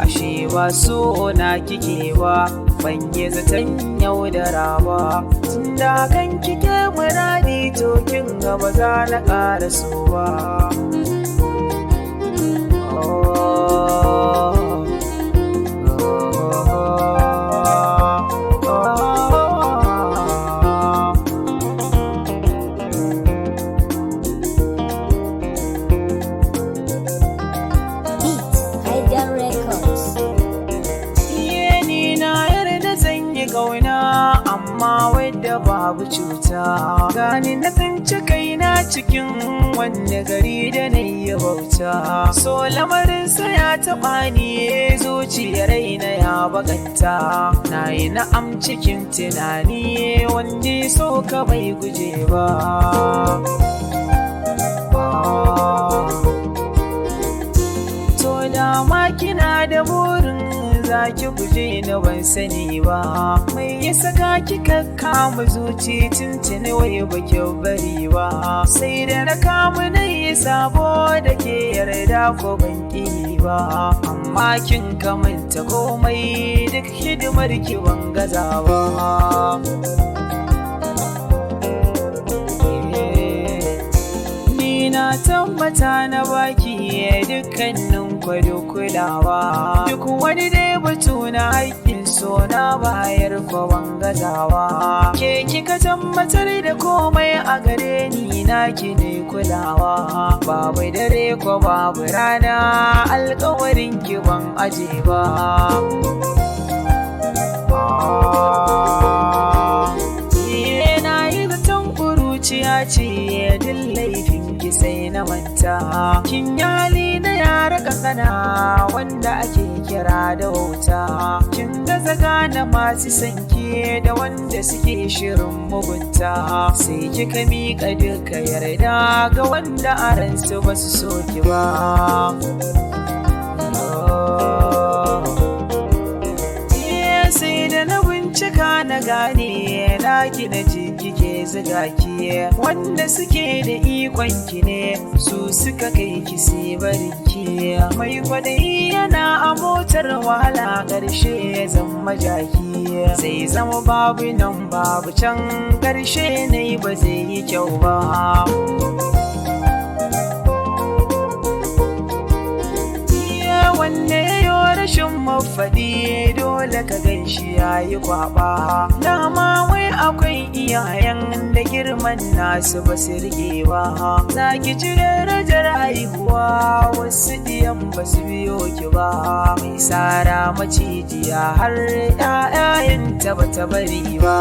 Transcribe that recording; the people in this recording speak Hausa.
Ashe ba so na kike ba, ban yi zaton yaudara ba. Tun da kan kike muradi to kin ga ba za na ƙara so ba. Kauna amma wadda babu cuta, gani na tsinci kaina cikin wanda gari da na yi bauta. So lamarinsa ya taɓa ni zuciyar raina ya baganta, na yi na'am cikin tunani wanda so ka bai guje ba. To dama kina da burin zaki guje na ban sani ba, mai ya saka kika kama zuci tuntuni wai baki bari ba. Sai da na kama na yi sabo da ke yarda ko ban ƙi ba, amma kin kamanta komai duk hidimar ki ban gaza ba. Na tabbata na baki dukkanin kwado kulawa, duk wani dai batu na haƙƙin so na bayar ko ban gazawa. Ke kika tabbatar da komai a gare ni naki ne kulawa, babu dare ko babu rana alƙawarin ki ban aje ba. Zuciya ce din laifin ki sai na manta, kin yali na yara kankana wanda ake kira da wauta. Kin gaza gane masu sanki da wanda suke shirin mugunta, sai kika miƙa duka yarda ga wanda a ransu ba su so ki ba. Sai da na bincika na gane naki na kike ziga ki, wanda suke da ikon ki ne su suka kai ki sai barin ki. Mai kwadayi yana a motar wahala ƙarshe ya zama jaki, zai zama babu nan babu can ƙarshe ne ba zai yi kyau ba. Wanne yayo rashin mafaɗi dole ka gan shi ya yi kwaɓa. Dama wai akwai iyayen da girman nasu ba su rike ba, za ki ci darajar haihuwa wasu diyan ba su biyo ki ba. Mai sara macijiya har 'ya'yanta ba ta bari ba.